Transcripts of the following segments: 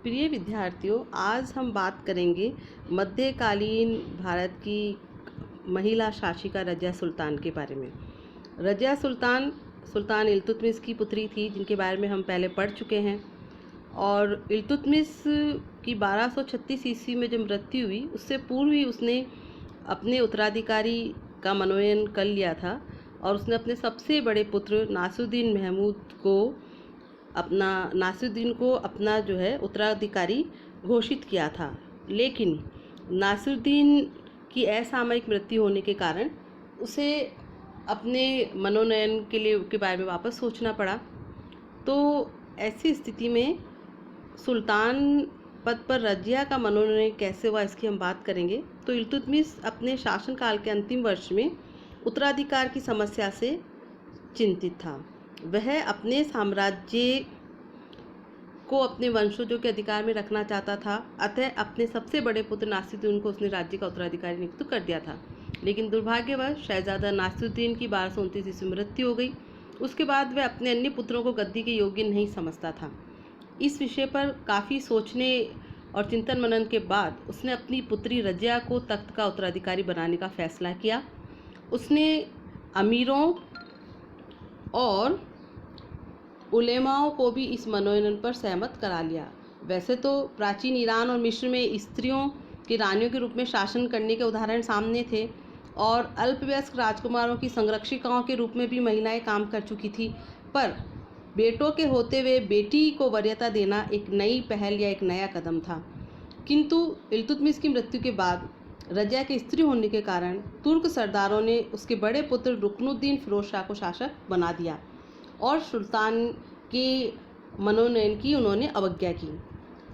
प्रिय विद्यार्थियों, आज हम बात करेंगे मध्यकालीन भारत की महिला शासिका रज़िया सुल्तान के बारे में। रज़िया सुल्तान सुल्तान इल्तुतमिश की पुत्री थी, जिनके बारे में हम पहले पढ़ चुके हैं। और इल्तुतमिश की 1236 ईस्वी में जब मृत्यु हुई, उससे पूर्व ही उसने अपने उत्तराधिकारी का मनोनयन कर लिया था और उसने अपने सबसे बड़े पुत्र नासिरुद्दीन को अपना जो है उत्तराधिकारी घोषित किया था। लेकिन नासिरुद्दीन की असामयिक मृत्यु होने के कारण उसे अपने मनोनयन के बारे में वापस सोचना पड़ा। तो ऐसी स्थिति में सुल्तान पद पर रज़िया का मनोनयन कैसे हुआ, इसकी हम बात करेंगे। तो इल्तुतमिश अपने शासनकाल के अंतिम वर्ष में उत्तराधिकार की समस्या से चिंतित था। वह अपने साम्राज्य को अपने वंशजों के अधिकार में रखना चाहता था, अतः अपने सबसे बड़े पुत्र नासिरुद्दीन को उसने राज्य का उत्तराधिकारी नियुक्त कर दिया था। लेकिन दुर्भाग्यवश शहजादा नासिरुद्दीन की 1229 ईस्वी में मृत्यु हो गई। उसके बाद वह अपने अन्य पुत्रों को गद्दी के योग्य नहीं समझता था। इस विषय पर काफ़ी सोचने और चिंतन मनन के बाद उसने अपनी पुत्री रज़िया को तख्त का उत्तराधिकारी बनाने का फैसला किया। उसने अमीरों और उलेमाओं को भी इस मनोनयन पर सहमत करा लिया। वैसे तो प्राचीन ईरान और मिस्र में स्त्रियों की रानियों के रूप में शासन करने के उदाहरण सामने थे और अल्पवयस्क राजकुमारों की संरक्षिकाओं के रूप में भी महिलाएं काम कर चुकी थी, पर बेटों के होते हुए बेटी को वरीयता देना एक नई पहल या एक नया कदम था। किंतु इल्तुतमिश की मृत्यु के बाद रज़िया के स्त्री होने के कारण तुर्क सरदारों ने उसके बड़े पुत्र रुकनुद्दीन फिरोज शाह को शासक बना दिया और सुल्तान के मनोनयन की उन्होंने अवज्ञा की।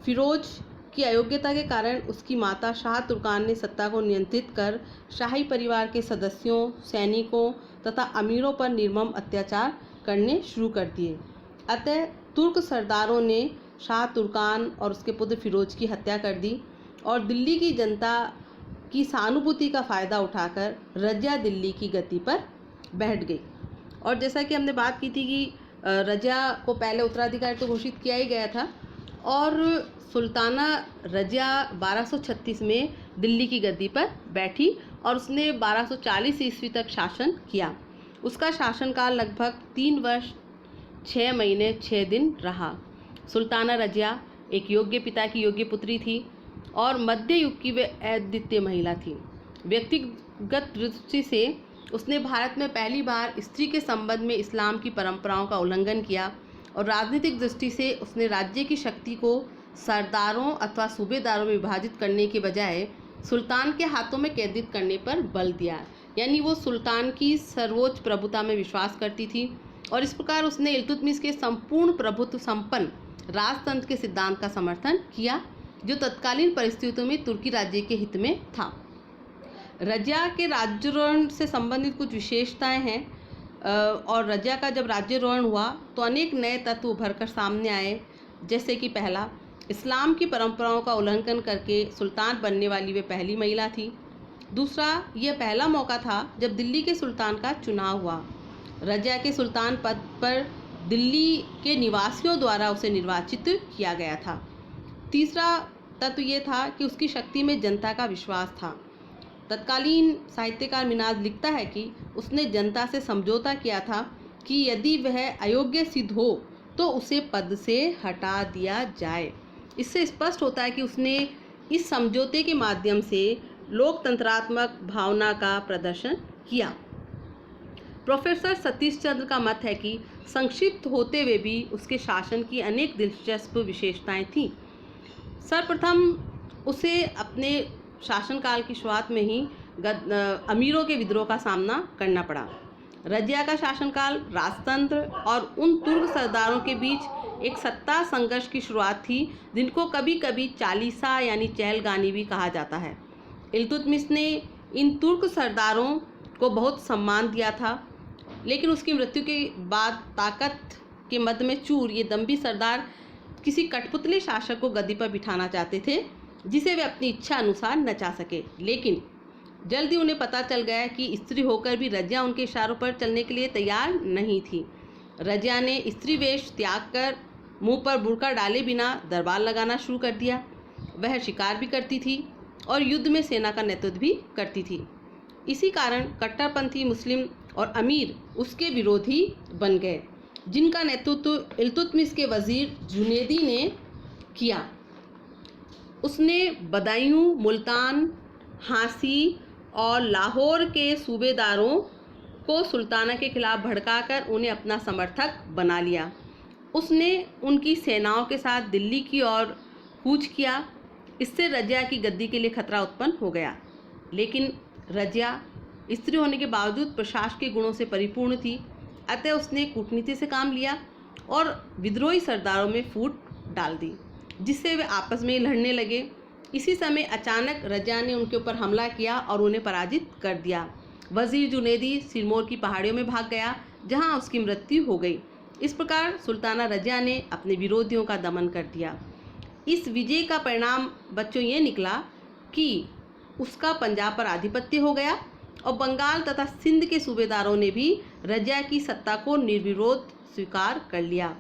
फिरोज की अयोग्यता के कारण उसकी माता शाह तुर्कान ने सत्ता को नियंत्रित कर शाही परिवार के सदस्यों, सैनिकों तथा अमीरों पर निर्मम अत्याचार करने शुरू कर दिए। अतः तुर्क सरदारों ने शाह तुर्कान और उसके पुत्र फिरोज की हत्या कर दी और दिल्ली की जनता की सहानुभूति का फ़ायदा उठाकर रज़िया दिल्ली की गद्दी पर बैठ गई। और जैसा कि हमने बात की थी कि रज़िया को पहले उत्तराधिकारी तो घोषित किया ही गया था और सुल्ताना रज़िया 1236 में दिल्ली की गद्दी पर बैठी और उसने 1240 ईस्वी तक शासन किया। उसका शासनकाल लगभग 3 वर्ष 6 महीने 6 दिन रहा। सुल्ताना रज़िया एक योग्य पिता की योग्य पुत्री थी और मध्य युग की वे अद्वितीय महिला थी। व्यक्तिगत दृष्टि से उसने भारत में पहली बार स्त्री के संबंध में इस्लाम की परंपराओं का उल्लंघन किया और राजनीतिक दृष्टि से उसने राज्य की शक्ति को सरदारों अथवा सूबेदारों में विभाजित करने के बजाय सुल्तान के हाथों में केंद्रित करने पर बल दिया। यानी वो सुल्तान की सर्वोच्च प्रभुता में विश्वास करती थी और इस प्रकार उसने इल्तुतमिश के संपूर्ण प्रभुत्व संपन्न राजतंत्र के सिद्धांत का समर्थन किया, जो तत्कालीन परिस्थितियों में तुर्की राज्य के हित में था। रज़िया के राज्यारोहण से संबंधित कुछ विशेषताएं हैं और रज़िया का जब राज्यारोहण हुआ तो अनेक नए तत्व उभर कर सामने आए। जैसे कि पहला, इस्लाम की परंपराओं का उल्लंघन करके सुल्तान बनने वाली वे पहली महिला थी। दूसरा, यह पहला मौका था जब दिल्ली के सुल्तान का चुनाव हुआ। रज़िया के सुल्तान पद पर दिल्ली के निवासियों द्वारा उसे निर्वाचित किया गया था। तीसरा तत्व ये था कि उसकी शक्ति में जनता का विश्वास था। तत्कालीन साहित्यकार मिनाज लिखता है कि उसने जनता से समझौता किया था कि यदि वह अयोग्य सिद्ध हो तो उसे पद से हटा दिया जाए। इससे स्पष्ट होता है कि उसने इस समझौते के माध्यम से लोकतंत्रात्मक भावना का प्रदर्शन किया। प्रोफेसर सतीश चंद्र का मत है कि संक्षिप्त होते हुए भी उसके शासन की अनेक दिलचस्प विशेषताएं थीं। सर्वप्रथम उसे अपने शासनकाल की शुरुआत में ही अमीरों के विद्रोह का सामना करना पड़ा। रज़िया का शासनकाल राजतंत्र और उन तुर्क सरदारों के बीच एक सत्ता संघर्ष की शुरुआत थी, जिनको कभी कभी चालीसा यानी चहलगानी भी कहा जाता है। इल्तुतमिश ने इन तुर्क सरदारों को बहुत सम्मान दिया था, लेकिन उसकी मृत्यु के बाद ताकत के मद में चूर ये दम्भी सरदार किसी कठपुतली शासक को गद्दी पर बिठाना चाहते थे, जिसे वे अपनी इच्छा अनुसार नचा सके। लेकिन जल्दी उन्हें पता चल गया कि स्त्री होकर भी रज़िया उनके इशारों पर चलने के लिए तैयार नहीं थी। रज़िया ने स्त्री वेश त्याग कर मुंह पर बुर्का डाले बिना दरबार लगाना शुरू कर दिया। वह शिकार भी करती थी और युद्ध में सेना का नेतृत्व भी करती थी। इसी कारण कट्टरपंथी मुस्लिम और अमीर उसके विरोधी बन गए, जिनका नेतृत्व इल्तुतमिश के वजीर जुनैदी ने किया। उसने बदायूं, मुल्तान, हांसी और लाहौर के सूबेदारों को सुल्ताना के खिलाफ भड़काकर उन्हें अपना समर्थक बना लिया। उसने उनकी सेनाओं के साथ दिल्ली की ओर कूच किया। इससे रजिया की गद्दी के लिए खतरा उत्पन्न हो गया। लेकिन रजिया स्त्री होने के बावजूद प्रशासकीय गुणों से परिपूर्ण थी, अतः उसने कूटनीति से काम लिया और विद्रोही सरदारों में फूट डाल दी, जिससे वे आपस में लड़ने लगे। इसी समय अचानक रजिया ने उनके ऊपर हमला किया और उन्हें पराजित कर दिया। वजीर जुनैदी सिरमौर की पहाड़ियों में भाग गया, जहां उसकी मृत्यु हो गई। इस प्रकार सुल्ताना रजिया ने अपने विरोधियों का दमन कर दिया। इस विजय का परिणाम बच्चों ये निकला कि उसका पंजाब पर आधिपत्य हो गया और बंगाल तथा सिंध के सूबेदारों ने भी रजिया की सत्ता को निर्विरोध स्वीकार कर लिया।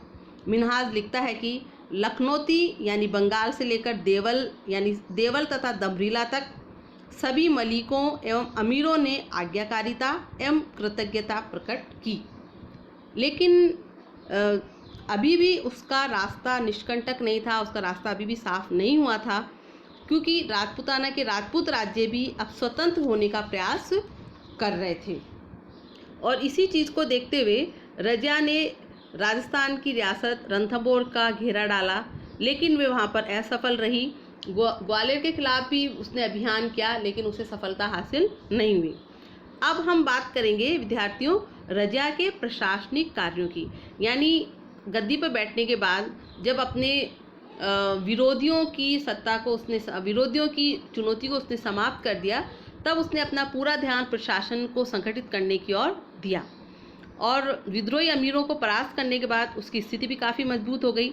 मिन्हाज लिखता है कि लखनौती यानी बंगाल से लेकर देवल यानी देवल तथा दमरीला तक सभी मलिकों एवं अमीरों ने आज्ञाकारिता एवं कृतज्ञता प्रकट की। लेकिन अभी भी उसका रास्ता निष्कंटक नहीं था, उसका रास्ता अभी भी साफ नहीं हुआ था, क्योंकि राजपूताना के राजपूत राज्य भी अब स्वतंत्र होने का प्रयास कर रहे थे। और इसी चीज़ को देखते हुए रजिया ने राजस्थान की रियासत रणथंभौर का घेरा डाला, लेकिन वे वहाँ पर असफल रही। ग्वालियर के खिलाफ भी उसने अभियान किया, लेकिन उसे सफलता हासिल नहीं हुई। अब हम बात करेंगे विद्यार्थियों रजिया के प्रशासनिक कार्यों की। यानी गद्दी पर बैठने के बाद जब अपने विरोधियों की सत्ता को विरोधियों की चुनौती को उसने समाप्त कर दिया, तब उसने अपना पूरा ध्यान प्रशासन को संगठित करने की ओर दिया। और विद्रोही अमीरों को परास्त करने के बाद उसकी स्थिति भी काफ़ी मजबूत हो गई।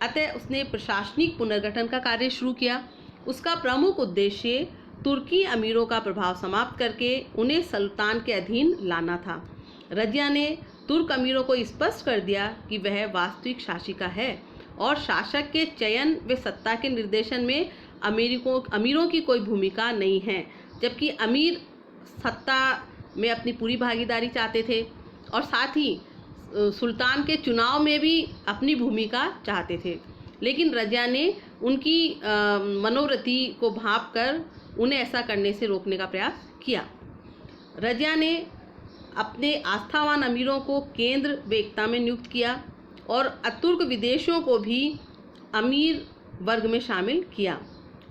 अतः उसने प्रशासनिक पुनर्गठन का कार्य शुरू किया। उसका प्रमुख उद्देश्य तुर्की अमीरों का प्रभाव समाप्त करके उन्हें सुल्तान के अधीन लाना था। रजिया ने तुर्क अमीरों को स्पष्ट कर दिया कि वह वास्तविक शासिका है और शासक के चयन व सत्ता के निर्देशन में अमीरों की कोई भूमिका नहीं है, जबकि अमीर सत्ता में अपनी पूरी भागीदारी चाहते थे और साथ ही सुल्तान के चुनाव में भी अपनी भूमिका चाहते थे। लेकिन रजिया ने उनकी मनोवृत्ति को भांपकर उन्हें ऐसा करने से रोकने का प्रयास किया। रजिया ने अपने आस्थावान अमीरों को केंद्र व एकता में नियुक्त किया और अतुर्क विदेशियों को भी अमीर वर्ग में शामिल किया।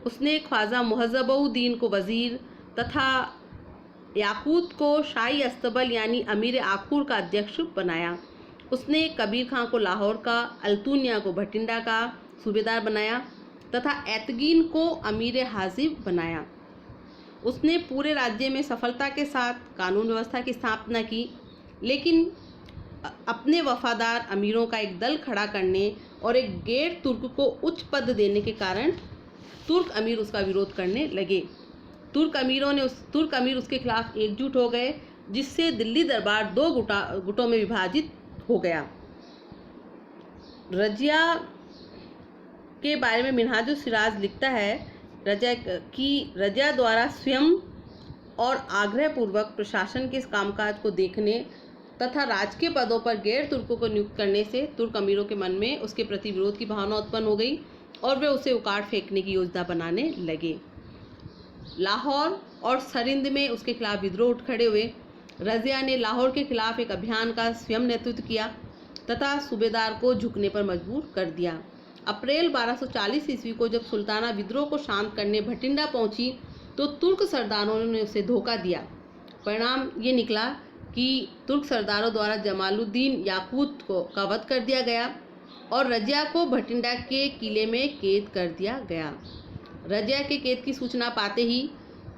उसने ख्वाजा मुहज़्ज़बउद्दीन को वज़ीर तथा याकूत को शाही अस्तबल यानी अमीर आखूर का अध्यक्ष बनाया। उसने कबीर खां को लाहौर का, अल्तुनिया को भटिंडा का सूबेदार बनाया तथा ऐतगीन को अमीर हाजिब बनाया। उसने पूरे राज्य में सफलता के साथ कानून व्यवस्था की स्थापना की, लेकिन अपने वफादार अमीरों का एक दल खड़ा करने और एक गैर तुर्क को उच्च पद देने के कारण तुर्क अमीर उसका विरोध करने लगे। तुर्क अमीर उसके खिलाफ एकजुट हो गए, जिससे दिल्ली दरबार दो गुटों में विभाजित हो गया। रजिया के बारे में मिन्हाजुल सिराज लिखता है रजिया द्वारा स्वयं और आग्रहपूर्वक प्रशासन के कामकाज को देखने तथा राजकीय पदों पर गैर तुर्कों को नियुक्त करने से तुर्क अमीरों के मन में उसके प्रति विरोध की भावना उत्पन्न हो गई और वे उसे उखाड़ फेंकने की योजना बनाने लगे। लाहौर और सरिंद में उसके खिलाफ विद्रोह उठ खड़े हुए। रजिया ने लाहौर के खिलाफ एक अभियान का स्वयं नेतृत्व किया तथा सूबेदार को झुकने पर मजबूर कर दिया। अप्रैल 1240 ईस्वी को जब सुल्ताना विद्रोह को शांत करने भटिंडा पहुंची तो तुर्क सरदारों ने उसे धोखा दिया। परिणाम ये निकला कि तुर्क सरदारों द्वारा जमालुद्दीन याकूत का वध कर दिया गया और रजिया को भटिंडा के किले में कैद कर दिया गया। रजिया के कैद की सूचना पाते ही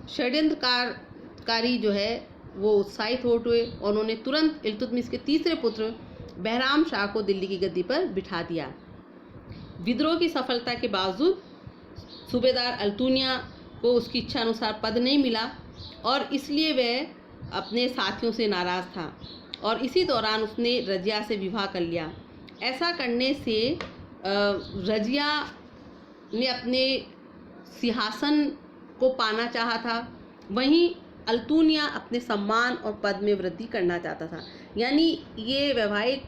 षड्यंत्रकारी जो है वो उत्साहित हो उठे और उन्होंने तुरंत इल्तुतमिश के तीसरे पुत्र बहराम शाह को दिल्ली की गद्दी पर बिठा दिया। विद्रोह की सफलता के बावजूद सूबेदार अल्तुनिया को उसकी इच्छा अनुसार पद नहीं मिला और इसलिए वह अपने साथियों से नाराज़ था और इसी दौरान उसने रजिया से विवाह कर लिया। ऐसा करने से रजिया ने अपने सिंहासन को पाना चाहा था, वहीं अल्तुनिया अपने सम्मान और पद में वृद्धि करना चाहता था। यानी ये वैवाहिक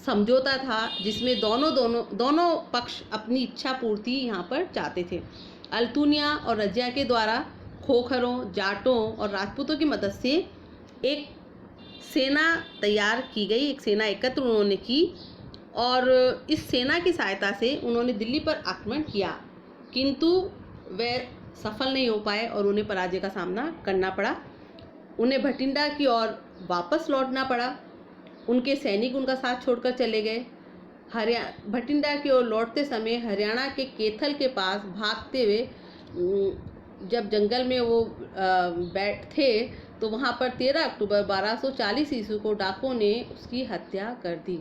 समझौता था जिसमें दोनों पक्ष अपनी इच्छा पूर्ति यहाँ पर चाहते थे। अल्तुनिया और रजिया के द्वारा खोखरों, जाटों और राजपूतों की मदद से एक सेना तैयार की गई, एक सेना एकत्र उन्होंने की और इस सेना की सहायता से उन्होंने दिल्ली पर आक्रमण किया, किंतु वे सफल नहीं हो पाए और उन्हें पराजय का सामना करना पड़ा। उन्हें भटिंडा की ओर वापस लौटना पड़ा। उनके सैनिक उनका साथ छोड़कर चले गए। भटिंडा की ओर लौटते समय हरियाणा के कैथल के पास भागते हुए जब जंगल में वो बैठे तो वहाँ पर 13 अक्टूबर 1240 ईस्वी को डाकुओं ने उसकी हत्या कर दी।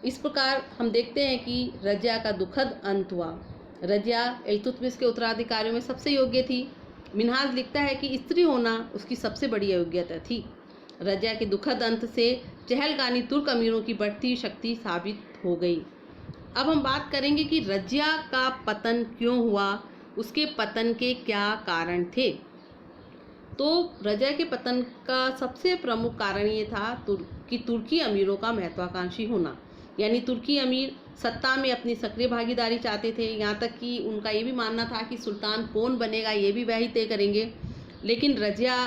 इस प्रकार हम देखते हैं कि रजिया का दुखद अंत हुआ। रजिया इल्तुतमिश के उत्तराधिकारियों में सबसे योग्य थी। मिन्हाज लिखता है कि स्त्री होना उसकी सबसे बड़ी योग्यता थी। रजिया के दुखद अंत से चहलगानी तुर्क अमीरों की बढ़ती शक्ति साबित हो गई। अब हम बात करेंगे कि रजिया का पतन क्यों हुआ, उसके पतन के क्या कारण थे। तो रजिया के पतन का सबसे प्रमुख कारण ये था कि तुर्की अमीरों का महत्वाकांक्षी होना। यानी तुर्की अमीर सत्ता में अपनी सक्रिय भागीदारी चाहते थे। यहाँ तक कि उनका ये भी मानना था कि सुल्तान कौन बनेगा ये भी वही तय करेंगे। लेकिन रजिया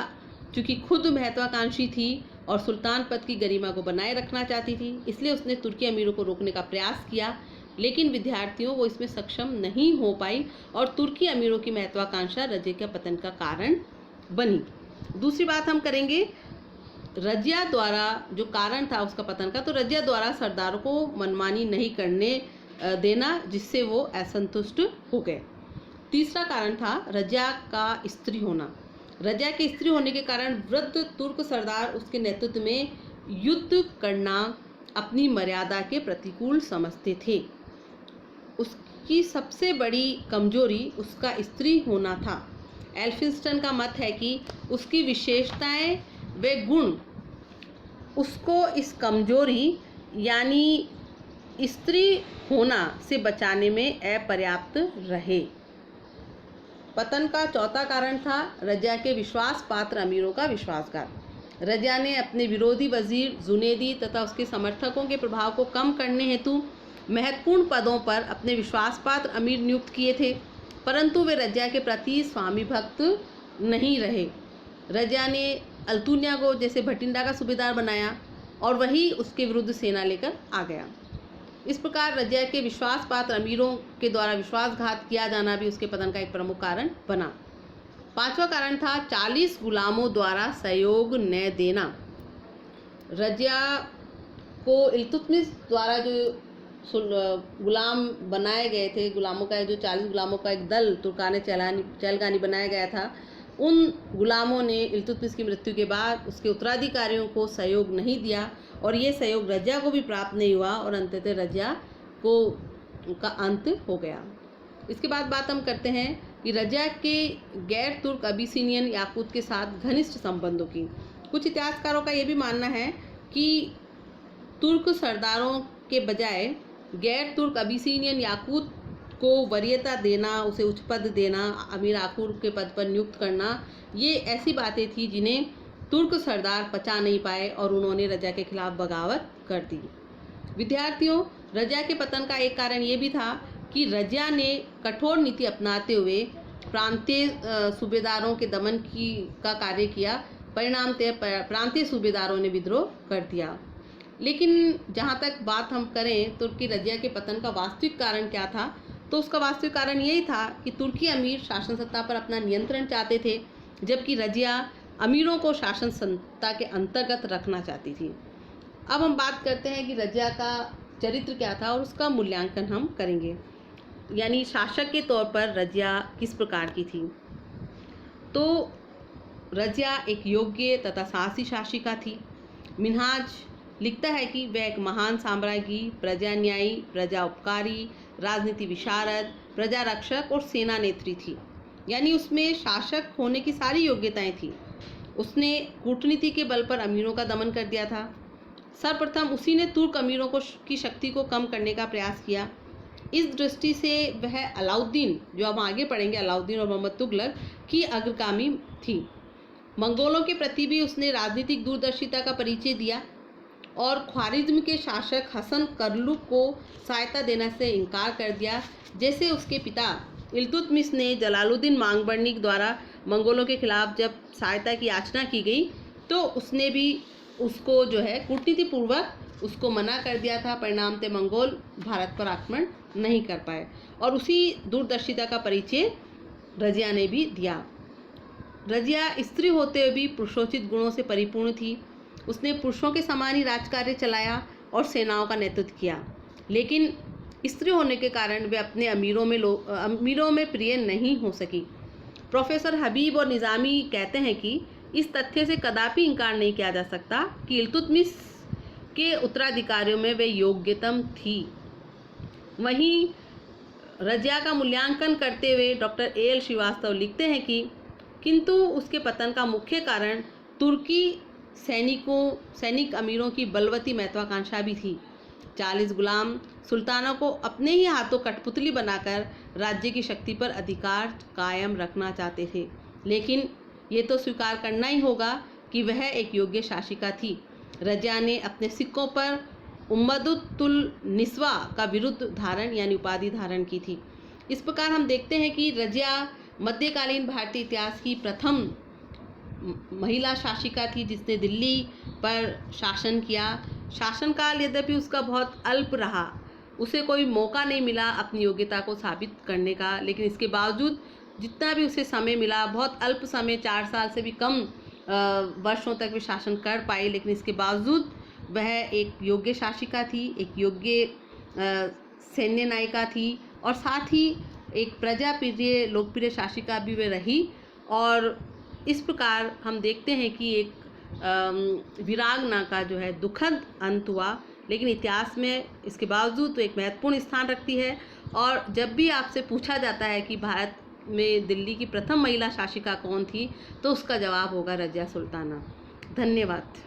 चूँकि खुद महत्वाकांक्षी थी और सुल्तान पद की गरिमा को बनाए रखना चाहती थी, इसलिए उसने तुर्की अमीरों को रोकने का प्रयास किया, लेकिन विद्यार्थियों वो इसमें सक्षम नहीं हो पाई और तुर्की अमीरों की महत्वाकांक्षा रजिया के पतन का कारण बनी। दूसरी बात हम करेंगे रजिया द्वारा जो कारण था उसका पतन का, तो रजिया द्वारा सरदारों को मनमानी नहीं करने देना, जिससे वो असंतुष्ट हो गए। तीसरा कारण था रजिया का स्त्री होना। रजिया के स्त्री होने के कारण वृद्ध तुर्क सरदार उसके नेतृत्व में युद्ध करना अपनी मर्यादा के प्रतिकूल समझते थे। उसकी सबसे बड़ी कमजोरी उसका स्त्री होना था। एल्फिंस्टन का मत है कि उसकी विशेषताएं व गुण उसको इस कमजोरी यानी स्त्री होना से बचाने में अपर्याप्त रहे। पतन का चौथा कारण था रजिया के विश्वास पात्र अमीरों का विश्वासघात। रजिया ने अपने विरोधी वजीर जुनेदी तथा उसके समर्थकों के प्रभाव को कम करने हेतु महत्वपूर्ण पदों पर अपने विश्वास पात्र अमीर नियुक्त किए थे, परंतु वे रजिया के प्रति स्वामी भक्त नहीं रहे। रजिया ने अल्तुनिया को जैसे भटिंडा का सूबेदार बनाया और वही उसके विरुद्ध सेना लेकर आ गया। इस प्रकार रजिया के विश्वास पात्र अमीरों के द्वारा विश्वासघात किया जाना भी उसके पतन का एक प्रमुख कारण बना। पांचवा कारण था 40 गुलामों द्वारा सहयोग न देना। रजिया को इल्तुतमिश द्वारा जो गुलाम बनाए गए थे, गुलामों का जो 40 गुलामों का एक दल तुर्काने चहलगानी बनाया गया था, उन गुलामों ने इल्तुतमिश की मृत्यु के बाद उसके उत्तराधिकारियों को सहयोग नहीं दिया और ये सहयोग रजिया को भी प्राप्त नहीं हुआ और अंततः रजिया का अंत हो गया। इसके बाद बात हम करते हैं कि रजिया के गैर तुर्क अबिसिनियन याकूत के साथ घनिष्ठ संबंधों की। कुछ इतिहासकारों का ये भी मानना है कि तुर्क सरदारों के बजाय गैर तुर्क अबिसिनियन याकूत को वरीयता देना, उसे उच्च पद देना, अमीर आकुर के पद पर नियुक्त करना, ये ऐसी बातें थी जिन्हें तुर्क सरदार पचा नहीं पाए और उन्होंने रजिया के खिलाफ बगावत कर दी। विद्यार्थियों, रजिया के पतन का एक कारण ये भी था कि रजिया ने कठोर नीति अपनाते हुए प्रांतीय सूबेदारों के दमन का कार्य किया। परिणामतः प्रांतीय सूबेदारों ने विद्रोह कर दिया। लेकिन जहाँ तक बात हम करें तुर्की रजिया के पतन का वास्तविक कारण क्या था, तो उसका वास्तविक कारण यही था कि तुर्की अमीर शासन सत्ता पर अपना नियंत्रण चाहते थे, जबकि रजिया अमीरों को शासन सत्ता के अंतर्गत रखना चाहती थी। अब हम बात करते हैं कि रजिया का चरित्र क्या था और उसका मूल्यांकन हम करेंगे, यानी शासक के तौर पर रजिया किस प्रकार की थी। तो रजिया एक योग्य तथा साहसी शासिका थी। मिन्हाज लिखता है कि वह एक महान साम्राज्ञी, प्रजा न्यायी, प्रजा उपकारी, राजनीति विशारद, प्रजा रक्षक और सेना नेत्री थी। यानी उसमें शासक होने की सारी योग्यताएं थी। उसने कूटनीति के बल पर अमीरों का दमन कर दिया था। सर्वप्रथम उसी ने तुर्क अमीरों की शक्ति को कम करने का प्रयास किया। इस दृष्टि से वह अलाउद्दीन, जो हम आगे पढ़ेंगे, अलाउद्दीन और मोहम्मद तुगलक की अग्रगामी थी। मंगोलों के प्रति भी उसने राजनीतिक दूरदर्शिता का परिचय दिया और ख्वारिज्म के शासक हसन करलुक को सहायता देने से इनकार कर दिया। जैसे उसके पिता इल्तुतमिश ने जलालुद्दीन मांगबर्निक द्वारा मंगोलों के खिलाफ जब सहायता की याचना की गई तो उसने भी उसको जो है कूटनीतिपूर्वक उसको मना कर दिया था। परिणामतः मंगोल भारत पर आक्रमण नहीं कर पाए और उसी दूरदर्शिता का परिचय रजिया ने भी दिया। रजिया स्त्री होते हुए भी पुरुषोचित गुणों से परिपूर्ण थी। उसने पुरुषों के समान ही राजकार्य चलाया और सेनाओं का नेतृत्व किया, लेकिन स्त्री होने के कारण वे अपने अमीरों में प्रिय नहीं हो सकी। प्रोफेसर हबीब और निज़ामी कहते हैं कि इस तथ्य से कदापि इनकार नहीं किया जा सकता कि इल्तुतमिश के उत्तराधिकारियों में वे योग्यतम थी। वहीं रजिया का मूल्यांकन करते हुए डॉक्टर A.L. श्रीवास्तव लिखते हैं कि किंतु उसके पतन का मुख्य कारण तुर्की सैनिक अमीरों की बलवती महत्वाकांक्षा भी थी। 40 गुलाम सुल्तानों को अपने ही हाथों कठपुतली बनाकर राज्य की शक्ति पर अधिकार कायम रखना चाहते थे, लेकिन ये तो स्वीकार करना ही होगा कि वह एक योग्य शासिका थी। रजिया ने अपने सिक्कों पर उम्मदुत्तुल निस्वा का विरुद्ध धारण यानी उपाधि धारण की थी। इस प्रकार हम देखते हैं कि रजिया मध्यकालीन भारतीय इतिहास की प्रथम महिला शासिका थी जिसने दिल्ली पर शासन किया। शासनकाल यद्यपि उसका बहुत अल्प रहा, उसे कोई मौका नहीं मिला अपनी योग्यता को साबित करने का, लेकिन इसके बावजूद जितना भी उसे समय मिला, बहुत अल्प समय, 4 साल से भी कम वर्षों तक वे शासन कर पाई, लेकिन इसके बावजूद वह एक योग्य शासिका थी, एक योग्य सैन्य नायिका थी और साथ ही एक प्रजाप्रिय लोकप्रिय शासिका भी वे रही। और इस प्रकार हम देखते हैं कि एक वीरांगना का जो है दुखद अंत हुआ, लेकिन इतिहास में इसके बावजूद तो एक महत्वपूर्ण स्थान रखती है। और जब भी आपसे पूछा जाता है कि भारत में दिल्ली की प्रथम महिला शासिका कौन थी, तो उसका जवाब होगा रजिया सुल्ताना। धन्यवाद।